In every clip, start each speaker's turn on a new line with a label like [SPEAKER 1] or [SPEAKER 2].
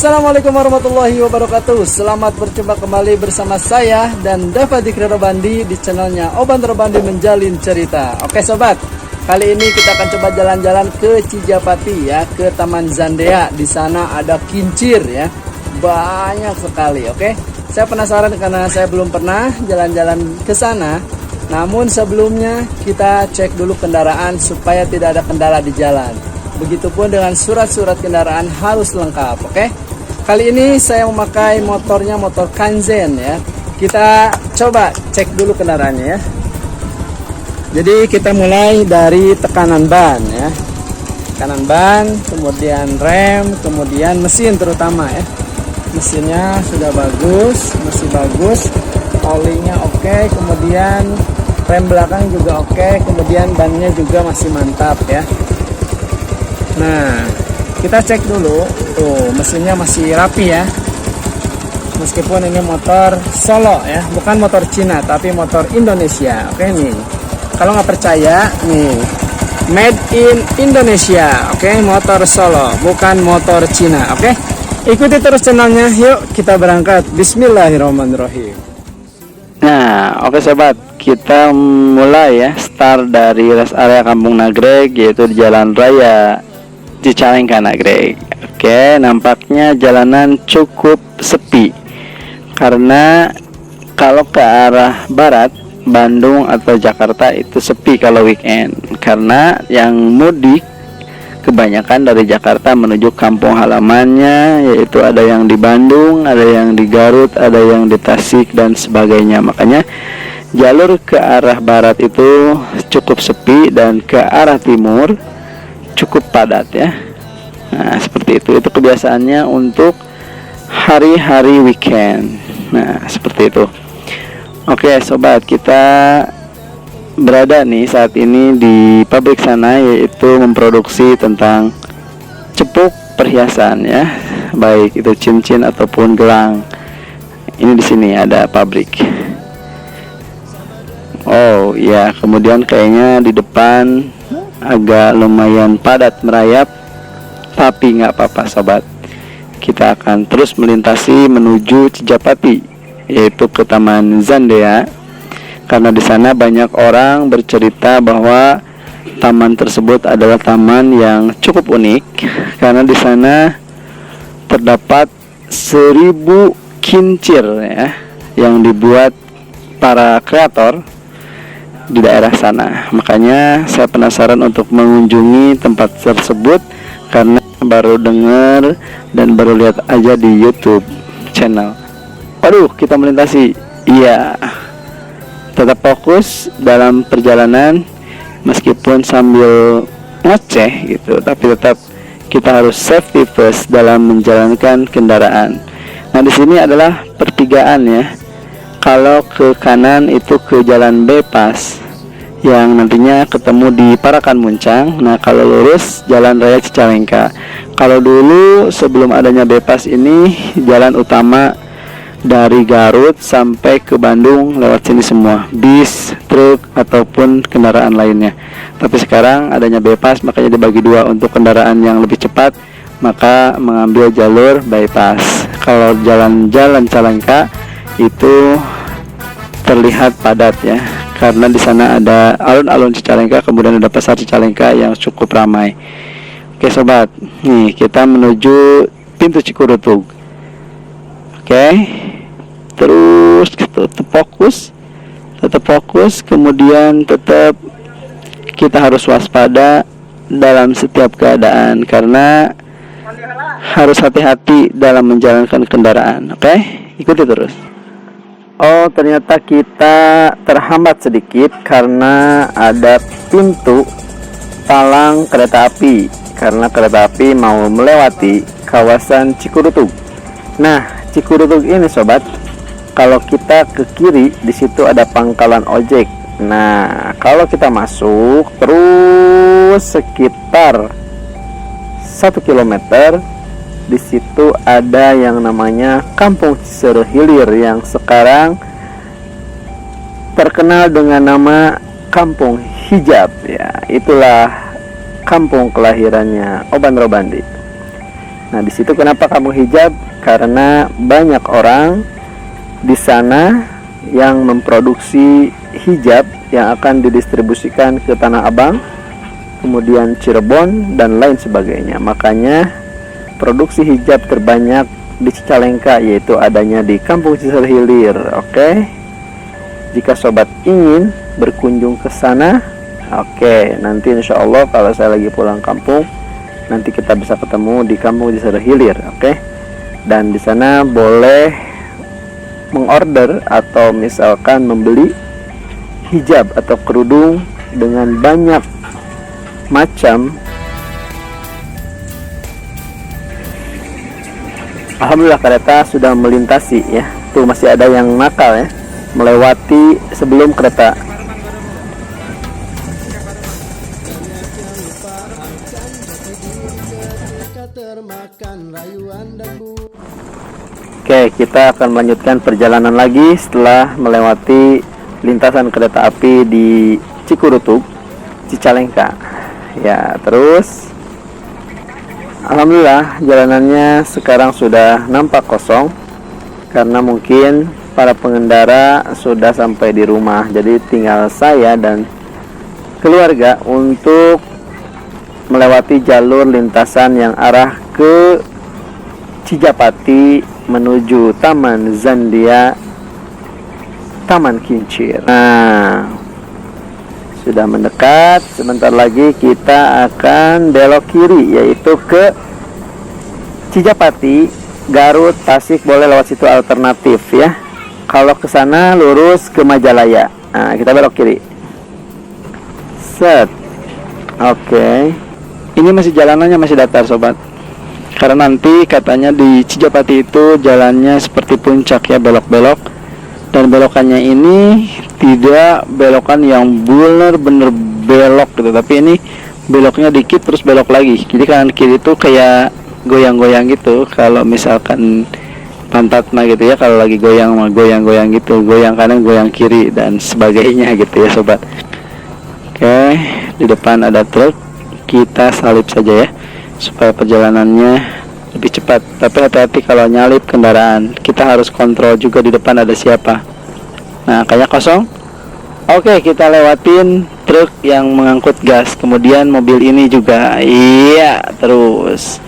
[SPEAKER 1] Assalamualaikum warahmatullahi wabarakatuh. Selamat berjumpa kembali bersama saya dan Dava Dikri Robandi di channelnya Oban Robandi Menjalin Cerita. Oke sobat, kali ini kita akan coba jalan-jalan ke Cijapati ya, ke Taman Zandea. Di sana ada kincir ya, banyak sekali. Oke, saya penasaran karena saya belum pernah jalan-jalan ke sana. Namun sebelumnya kita cek dulu kendaraan supaya tidak ada kendala di jalan. Begitupun dengan surat-surat kendaraan harus lengkap. Oke, kali ini saya memakai motornya, motor Kanzen ya. Kita coba cek dulu kendaraannya ya. Jadi kita mulai dari tekanan ban ya, tekanan ban, kemudian rem, kemudian mesin terutama ya. Mesinnya sudah bagus, masih bagus, olinya oke, kemudian rem belakang juga oke, kemudian bannya juga masih mantap ya. Nah, kita cek dulu, tuh mesinnya masih rapi ya. Meskipun ini motor Solo ya, bukan motor Cina tapi motor Indonesia. Oke nih, kalau nggak percaya nih, made in Indonesia. Oke, motor Solo, bukan motor Cina. Oke, ikuti terus channelnya. Yuk kita berangkat. Bismillahirrahmanirrahim. Nah, oke sobat, kita mulai ya, start dari rest area Kampung Nagreg, yaitu di Jalan Raya Cicalengka Nagreg. Oke, nampaknya jalanan cukup sepi karena kalau ke arah barat, Bandung atau Jakarta itu sepi kalau weekend, karena yang mudik kebanyakan dari Jakarta menuju kampung halamannya, yaitu ada yang di Bandung, ada yang di Garut, ada yang di Tasik dan sebagainya. Makanya jalur ke arah barat itu cukup sepi dan ke arah timur cukup padat ya. Nah, seperti itu kebiasaannya untuk hari-hari weekend. Nah, seperti itu. Oke sobat, kita berada nih saat ini di pabrik sana, yaitu memproduksi tentang cepuk perhiasan ya, baik itu cincin ataupun gelang. Ini di sini ada pabrik. Oh ya, kemudian kayaknya di depan agak lumayan padat merayap, tapi nggak apa-apa sobat. Kita akan terus melintasi menuju Cijapati, yaitu ke Taman Zandea, karena di sana banyak orang bercerita bahwa taman tersebut adalah taman yang cukup unik, karena di sana terdapat 1000 kincir ya, yang dibuat para kreator di daerah sana. Makanya saya penasaran untuk mengunjungi tempat tersebut karena baru dengar dan baru lihat aja di YouTube channel. Waduh, kita melintasi. Iya, tetap fokus dalam perjalanan meskipun sambil ngoceh gitu, tapi tetap kita harus safety first dalam menjalankan kendaraan. Nah, di sini adalah pertigaan ya. Kalau ke kanan itu ke jalan bypass yang nantinya ketemu di Parakan Muncang. Nah, kalau lurus jalan raya Cicalengka. Kalau dulu sebelum adanya bypass ini, jalan utama dari Garut sampai ke Bandung lewat sini semua, bis, truk ataupun kendaraan lainnya. Tapi sekarang adanya bypass, makanya dibagi dua. Untuk kendaraan yang lebih cepat maka mengambil jalur bypass. Kalau jalan-jalan Cicalengka itu terlihat padat ya, karena di sana ada alun-alun Cicalengka, kemudian ada pasar Cicalengka yang cukup ramai. Oke sobat, nih kita menuju pintu Cikurutug. Oke, terus kita tetap fokus, kemudian tetap kita harus waspada dalam setiap keadaan, karena harus hati-hati dalam menjalankan kendaraan. Oke, ikuti terus. Oh, ternyata kita terhambat sedikit karena ada pintu palang kereta api, karena kereta api mau melewati kawasan Cikurutug. Nah, Cikurutug ini sobat, kalau kita ke kiri di situ ada pangkalan ojek. Nah, kalau kita masuk terus sekitar 1 kilometer, di situ ada yang namanya Kampung Cisereh Hilir, yang sekarang terkenal dengan nama Kampung Hijab ya. Itulah kampung kelahirannya Oban Robandi. Nah, di situ kenapa kampung hijab? Karena banyak orang di sana yang memproduksi hijab yang akan didistribusikan ke Tanah Abang, kemudian Cirebon dan lain sebagainya. Makanya produksi hijab terbanyak di Cicalengka, yaitu adanya di Kampung Cisehilir. Oke, jika sobat ingin berkunjung ke sana, oke, nanti insya Allah kalau saya lagi pulang kampung, nanti kita bisa ketemu di Kampung Cisehilir. Oke, dan di sana boleh mengorder atau misalkan membeli hijab atau kerudung dengan banyak macam. Alhamdulillah kereta sudah melintasi ya. Tuh masih ada yang nakal ya, melewati sebelum kereta. Oke, kita akan melanjutkan perjalanan lagi setelah melewati lintasan kereta api di Cikurutug, Cicalengka. Ya, terus alhamdulillah jalanannya sekarang sudah nampak kosong karena mungkin para pengendara sudah sampai di rumah. Jadi tinggal saya dan keluarga untuk melewati jalur lintasan yang arah ke Cijapati menuju Taman Zandia, Taman Kincir. Nah, sudah mendekat. Sebentar lagi kita akan belok kiri, yaitu ke Cijapati, Garut, Tasik. Boleh lewat situ alternatif ya. Kalau ke sana lurus ke Majalaya. Nah, kita belok kiri. Set. Oke. Ini masih jalanannya masih datar sobat. Karena nanti katanya di Cijapati itu jalannya seperti puncak ya, belok-belok. Dan belokannya ini tidak belokan yang bener-bener belok gitu, tapi ini beloknya dikit terus belok lagi. Jadi kanan kiri itu kayak goyang-goyang gitu. Kalau misalkan pantatnya gitu ya, kalau lagi goyang goyang-goyang gitu, goyang kanan goyang kiri dan sebagainya gitu ya sobat. Oke, di depan ada truk, kita salip saja ya supaya perjalanannya lebih cepat. Tapi hati-hati kalau nyalip kendaraan, kita harus kontrol juga di depan ada siapa. Nah, kayak kosong. Oke, kita lewatin truk yang mengangkut gas, kemudian mobil ini juga. Iya, terus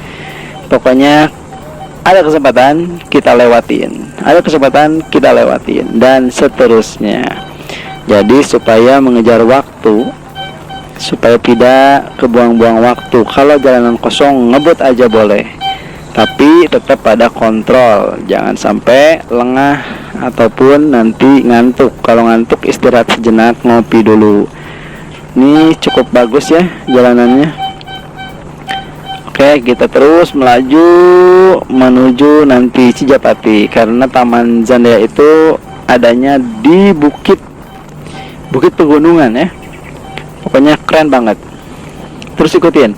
[SPEAKER 1] pokoknya ada kesempatan kita lewatin, ada kesempatan kita lewatin, dan seterusnya. Jadi supaya mengejar waktu, supaya tidak kebuang-buang waktu. Kalau jalanan kosong ngebut aja boleh, tapi tetap ada kontrol, jangan sampai lengah ataupun nanti ngantuk. Kalau ngantuk istirahat sejenak, ngopi dulu. Ini cukup bagus ya jalanannya. Oke, kita terus melaju menuju nanti Cijapati, karena Taman Zandia itu adanya di bukit pegunungan ya. Pokoknya keren banget. Terus ikutin.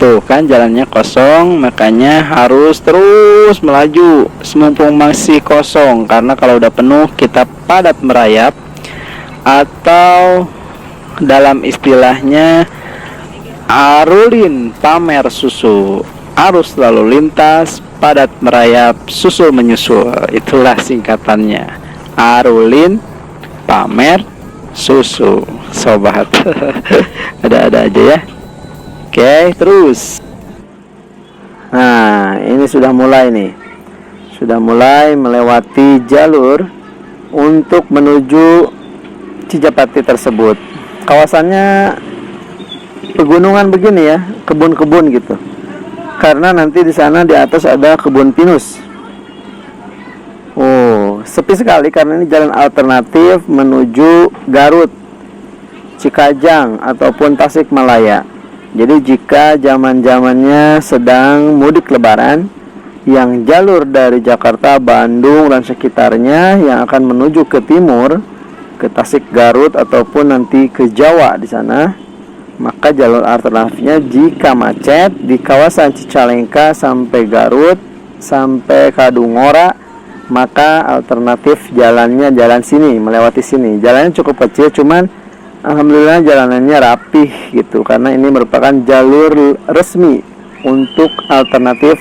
[SPEAKER 1] Tuh kan jalannya kosong, makanya harus terus melaju semumpung masih kosong. Karena kalau udah penuh kita padat merayap, atau dalam istilahnya arulin pamer susu. Arus lalu lintas, padat merayap, susul menyusul. Itulah singkatannya. Arulin pamer susu sobat. Ada-ada aja ya. Oke, terus. Nah, ini sudah mulai nih. Sudah mulai melewati jalur untuk menuju Cijapati tersebut. Kawasannya pegunungan begini ya, kebun-kebun gitu. Karena nanti di sana di atas ada kebun pinus. Oh, sepi sekali karena ini jalan alternatif menuju Garut, Cikajang ataupun Tasikmalaya. Jadi jika zaman-zamannya sedang mudik lebaran, yang jalur dari Jakarta, Bandung dan sekitarnya yang akan menuju ke timur, ke Tasik, Garut ataupun nanti ke Jawa di sana, maka jalur alternatifnya jika macet di kawasan Cicalengka sampai Garut sampai Kadungora, maka alternatif jalannya jalan sini, melewati sini. Jalannya cukup kecil, cuman alhamdulillah jalanannya rapih gitu, karena ini merupakan jalur resmi untuk alternatif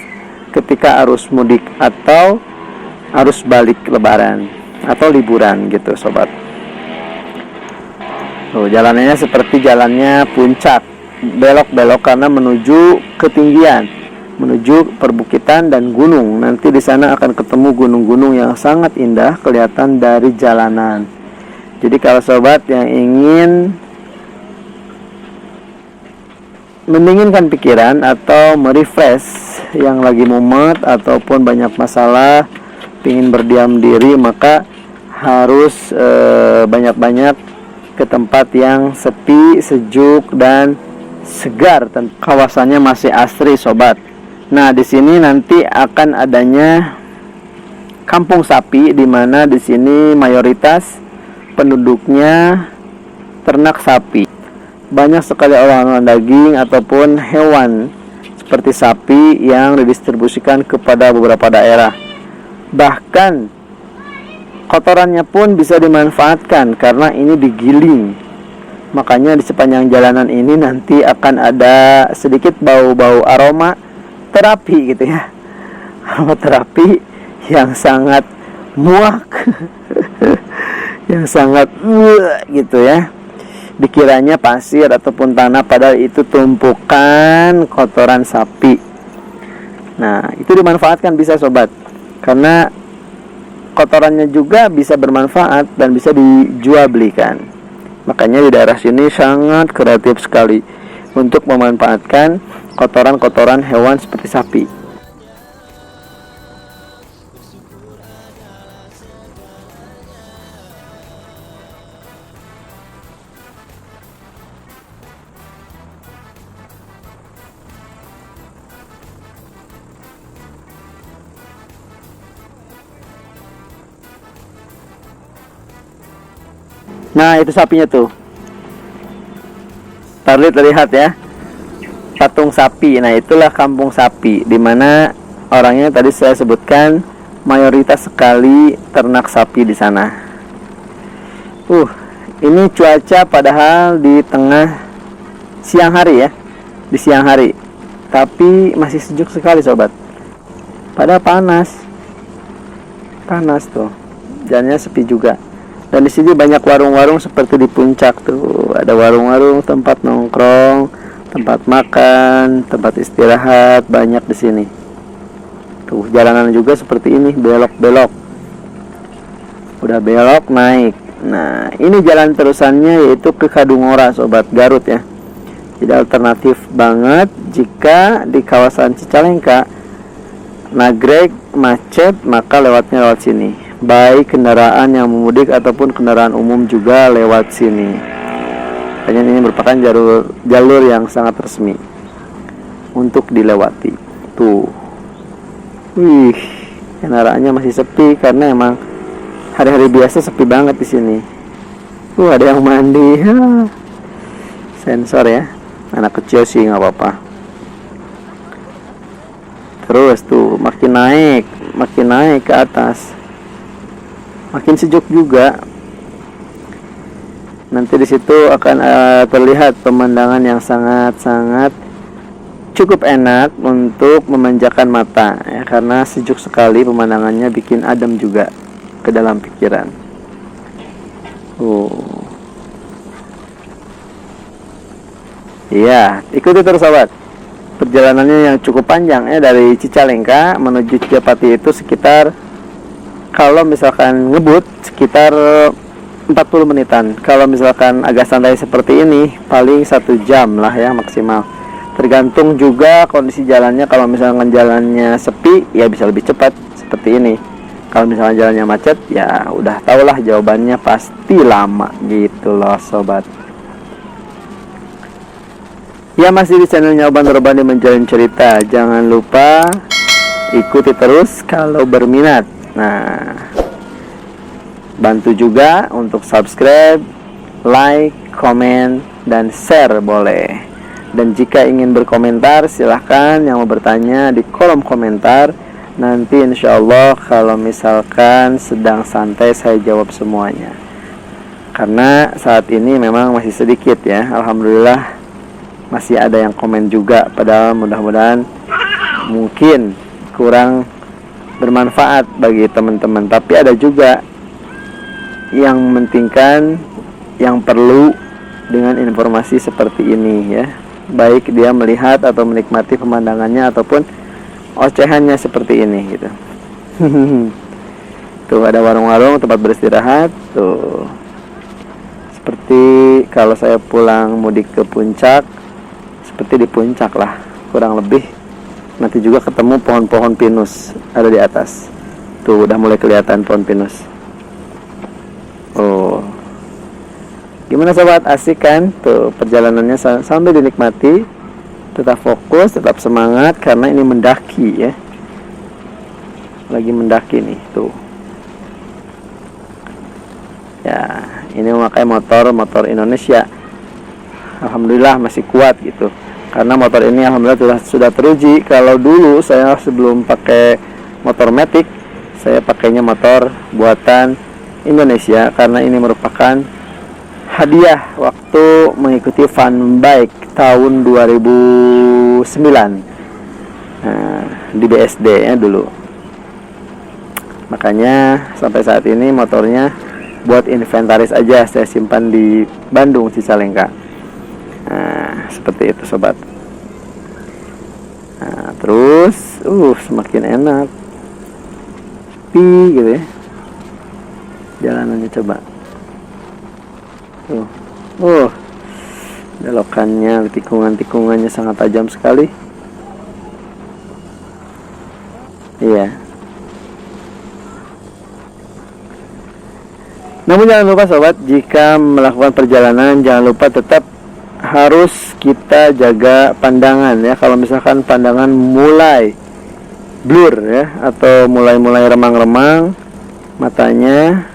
[SPEAKER 1] ketika arus mudik atau arus balik lebaran atau liburan gitu sobat. Tuh, jalanannya seperti jalannya puncak, belok-belok karena menuju ketinggian, menuju perbukitan dan gunung. Nanti di sana akan ketemu gunung-gunung yang sangat indah kelihatan dari jalanan. Jadi kalau sobat yang ingin mendinginkan pikiran atau merefresh yang lagi mumet ataupun banyak masalah, ingin berdiam diri, maka harus banyak-banyak ke tempat yang sepi, sejuk dan segar. Kawasannya masih asri sobat. Nah, di sini nanti akan adanya kampung sapi, di mana di sini mayoritas penduduknya ternak sapi. Banyak sekali olahan daging ataupun hewan seperti sapi yang didistribusikan kepada beberapa daerah. Bahkan kotorannya pun bisa dimanfaatkan karena ini digiling. Makanya di sepanjang jalanan ini nanti akan ada sedikit bau-bau aroma terapi gitu ya. Aroma terapi yang sangat muak yang sangat gitu ya. Dikiranya pasir ataupun tanah, padahal itu tumpukan kotoran sapi. Nah, itu dimanfaatkan bisa sobat, karena kotorannya juga bisa bermanfaat dan bisa dijual belikan. Makanya di daerah sini sangat kreatif sekali untuk memanfaatkan kotoran-kotoran hewan seperti sapi. Nah, itu sapinya tuh. Terlihat ya, patung sapi. Nah, itulah kampung sapi, dimana orangnya tadi saya sebutkan mayoritas sekali ternak sapi di sana. Ini cuaca padahal di tengah siang hari ya, di siang hari, tapi masih sejuk sekali sobat. Padahal panas tuh. Jalannya sepi juga. Dan di sini banyak warung-warung seperti di puncak tuh. Ada warung-warung, tempat nongkrong, tempat makan, tempat istirahat, banyak di sini. Tuh, jalanan juga seperti ini, belok-belok. Udah belok naik. Nah, ini jalan terusannya yaitu ke Kadungora sobat, Garut ya. Jadi alternatif banget jika di kawasan Cicalengka Nagreg macet, maka lewatnya lewat sini. Baik kendaraan yang memudik ataupun kendaraan umum juga lewat sini. Hanya ini merupakan jalur yang sangat resmi untuk dilewati. Tuh, kendaraannya masih sepi karena emang hari-hari biasa sepi banget di sini. Ada yang mandi. Sensor ya, anak kecil sih nggak apa-apa. Terus tuh makin naik ke atas. Makin sejuk juga. Nanti di situ akan terlihat pemandangan yang sangat-sangat cukup enak untuk memanjakan mata ya, karena sejuk sekali pemandangannya, bikin adem juga ke dalam pikiran. Iya, ikuti terus sobat. Perjalanannya yang cukup panjang ya, dari Cicalengka menuju Cijapati itu sekitar, kalau misalkan ngebut sekitar 40 menitan. Kalau misalkan agak santai seperti ini paling 1 jam lah ya maksimal. Tergantung juga kondisi jalannya. Kalau misalkan jalannya sepi ya bisa lebih cepat seperti ini. Kalau misalkan jalannya macet ya udah tahulah jawabannya, pasti lama gitu loh sobat. Ya, masih di channelnya Oban Robani Menjalin Cerita. Jangan lupa ikuti terus kalau berminat. Nah, bantu juga untuk subscribe, like, komen, dan share boleh. Dan jika ingin berkomentar silahkan yang mau bertanya di kolom komentar. Nanti insya Allah kalau misalkan sedang santai saya jawab semuanya. Karena saat ini memang masih sedikit ya, alhamdulillah masih ada yang komen juga, padahal mudah-mudahan mungkin kurang bermanfaat bagi teman-teman. Tapi ada juga yang mementingkan, yang perlu dengan informasi seperti ini ya, baik dia melihat atau menikmati pemandangannya ataupun ocehannya seperti ini gitu. Tuh ada warung-warung tempat beristirahat tuh. Seperti kalau saya pulang mudik ke puncak, seperti di puncak lah kurang lebih. Nanti juga ketemu pohon-pohon pinus ada di atas. Tuh udah mulai kelihatan pohon pinus. Oh, gimana sobat, asik kan? Tuh perjalanannya sambil dinikmati, tetap fokus, tetap semangat karena ini mendaki ya. Lagi mendaki nih tuh. Ya, ini memakai motor Indonesia. Alhamdulillah masih kuat gitu. Karena motor ini alhamdulillah sudah teruji. Kalau dulu saya sebelum pakai motor Matic, saya pakainya motor buatan Indonesia karena ini merupakan hadiah waktu mengikuti fun bike tahun 2009 di BSD ya dulu. Makanya sampai saat ini motornya buat inventaris aja, saya simpan di Bandung Cicalengka. Nah, seperti itu sobat. Nah, terus semakin enak sepi gitu ya jalanannya, coba tuh belokannya, tikungannya sangat tajam sekali. Iya. Namun jangan lupa sobat, jika melakukan perjalanan jangan lupa tetap harus kita jaga pandangan ya. Kalau misalkan pandangan mulai blur ya, atau mulai remang-remang, matanya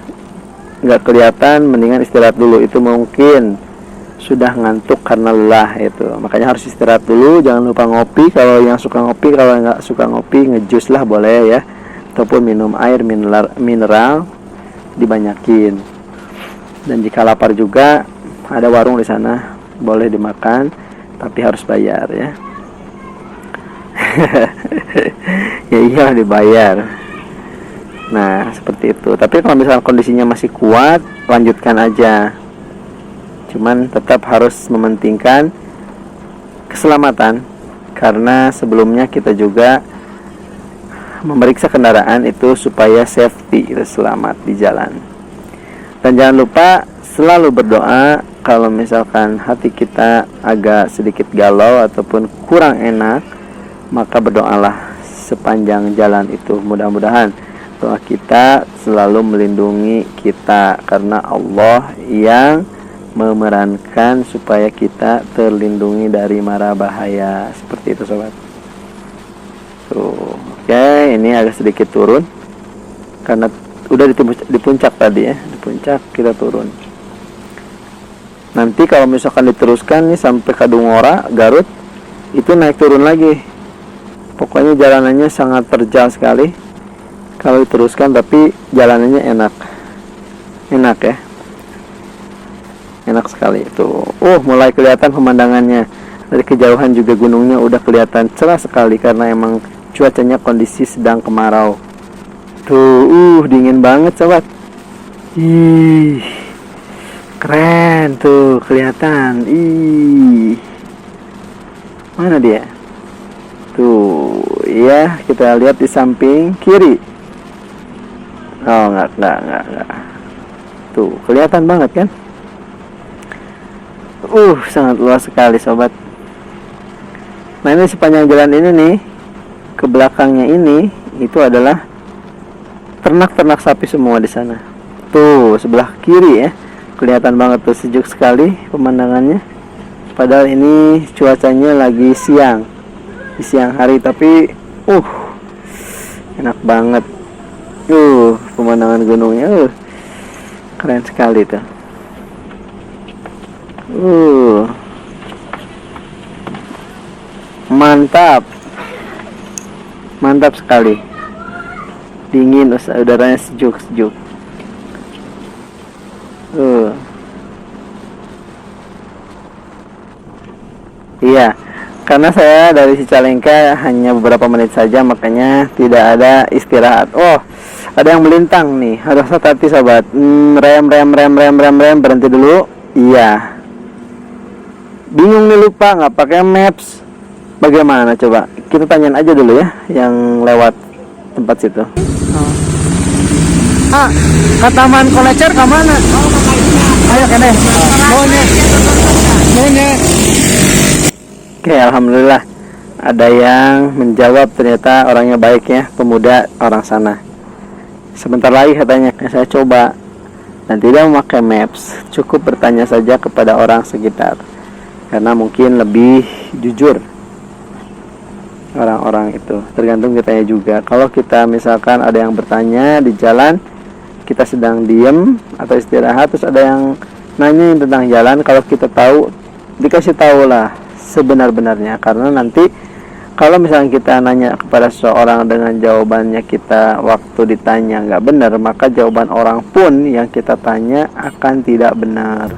[SPEAKER 1] nggak kelihatan, mendingan istirahat dulu. Itu mungkin sudah ngantuk karena lelah itu. Makanya harus istirahat dulu. Jangan lupa ngopi, kalau yang suka ngopi. Kalau nggak suka ngopi, ngejus lah boleh ya, ataupun minum air mineral dibanyakin. Dan jika lapar juga ada warung di sana, boleh dimakan, tapi harus bayar ya. Ya iya dibayar. Nah seperti itu. Tapi kalau misalnya kondisinya masih kuat, lanjutkan aja. Cuman tetap harus mementingkan keselamatan, karena sebelumnya kita juga memeriksa kendaraan itu supaya safety, itu selamat di jalan. Dan jangan lupa selalu berdoa. Kalau misalkan hati kita agak sedikit galau ataupun kurang enak, maka berdoalah sepanjang jalan itu. Mudah-mudahan doa kita selalu melindungi kita, karena Allah yang memerankan supaya kita terlindungi dari mara bahaya. Seperti itu sobat. Tuh, oke, ini agak sedikit turun karena udah di puncak tadi ya. Di puncak kita turun. Nanti kalau misalkan diteruskan nih sampai Kadungora, Garut, itu naik turun lagi. Pokoknya jalanannya sangat terjal sekali kalau diteruskan, tapi jalanannya enak ya, enak sekali itu. Mulai kelihatan pemandangannya dari kejauhan, juga gunungnya udah kelihatan cerah sekali karena emang cuacanya kondisi sedang kemarau. Tuh, dingin banget sobat. Ih, keren tuh kelihatan. Ih, mana dia? Tuh, ya kita lihat di samping kiri. Oh, enggak. Tuh, kelihatan banget kan? Sangat luas sekali sobat. Nah, ini sepanjang jalan ini nih, ke belakangnya ini itu adalah ternak sapi semua di sana. Tuh, sebelah kiri ya. Kelihatan banget tuh, sejuk sekali pemandangannya. Padahal ini cuacanya lagi siang. Di siang hari, tapi enak banget. Pemandangan gunungnya keren sekali tuh. Mantap sekali. Dingin, udaranya sejuk. Iya, karena saya dari Cicalengka hanya beberapa menit saja, makanya tidak ada istirahat. Oh, ada yang melintang nih, harus hati-hati sahabat. Rem, berhenti dulu. Iya. Bingung nih, lupa nggak pakai maps. Bagaimana coba? Kita tanyain aja dulu ya, yang lewat tempat situ. Ah, ke Taman Kolecer ke mana? Ayo kene. Maunya. Oke, alhamdulillah ada yang menjawab, ternyata orangnya baik ya, pemuda orang sana. Sebentar lagi katanya, saya coba dan tidak memakai maps, cukup bertanya saja kepada orang sekitar karena mungkin lebih jujur orang-orang itu. Tergantung kitanya juga. Kalau kita misalkan ada yang bertanya di jalan, kita sedang diem atau istirahat, terus ada yang nanyain tentang jalan, kalau kita tahu, dikasih tahu lah sebenar-benarnya. Karena nanti kalau misalnya kita nanya kepada seseorang dengan jawabannya kita waktu ditanya nggak benar, maka jawaban orang pun yang kita tanya akan tidak benar.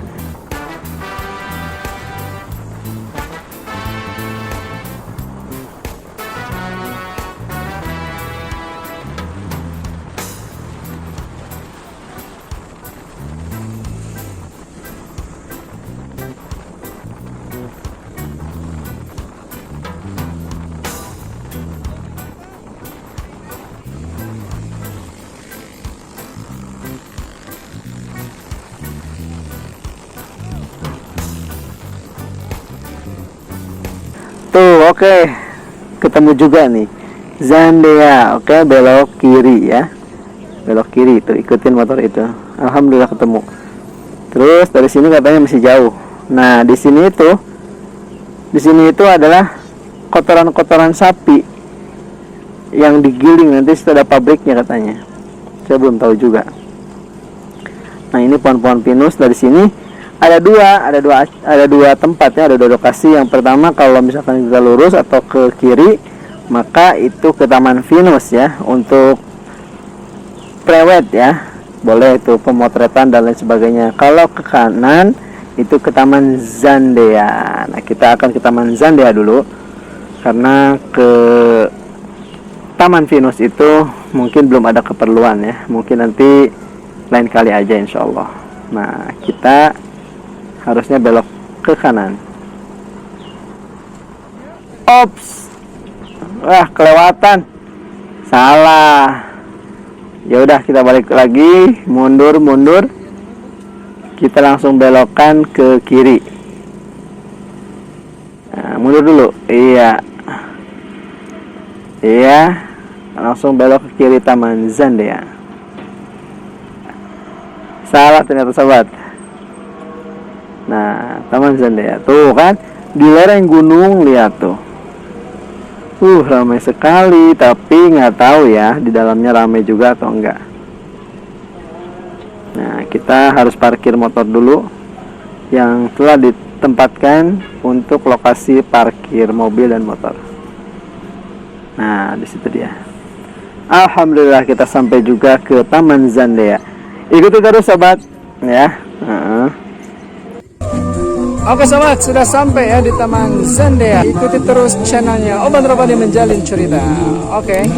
[SPEAKER 1] Tuh, oke. Ketemu juga nih. Zandea. Oke, belok kiri ya. Belok kiri tuh, ikutin motor itu. Alhamdulillah ketemu. Terus dari sini katanya masih jauh. Nah, di sini itu adalah kotoran-kotoran sapi yang digiling, nanti sudah ada pabriknya katanya. Saya belum tahu juga. Nah, ini pohon-pohon pinus. Dari sini ada dua tempat ya, ada dua lokasi. Yang pertama, kalau misalkan kita lurus atau ke kiri, maka itu ke Taman Pinus ya, untuk prewed ya, boleh itu pemotretan dan lain sebagainya. Kalau ke kanan itu ke Taman Zandea. Nah, kita akan ke Taman Zandea dulu, karena ke Taman Pinus itu mungkin belum ada keperluan ya, mungkin nanti lain kali aja insya Allah. Nah, kita harusnya belok ke kanan. Ops, wah kelewatan, salah. Ya udah, kita balik lagi, mundur. Kita langsung belokkan ke kiri. Nah, mundur dulu, iya, langsung belok ke kiri Taman Zandea. Salah ternyata sobat. Nah, Taman Zandea tuh kan di lereng gunung, lihat tuh. Ramai sekali, tapi nggak tahu ya di dalamnya ramai juga atau enggak. Nah, kita harus parkir motor dulu yang telah ditempatkan untuk lokasi parkir mobil dan motor. Nah, di situ dia. Alhamdulillah kita sampai juga ke Taman Zandea. Ikuti terus sobat ya. Oke sobat, sudah sampai ya di Taman Zandea. Ikuti terus channelnya Oban Robani Menjalin Cerita. Oke.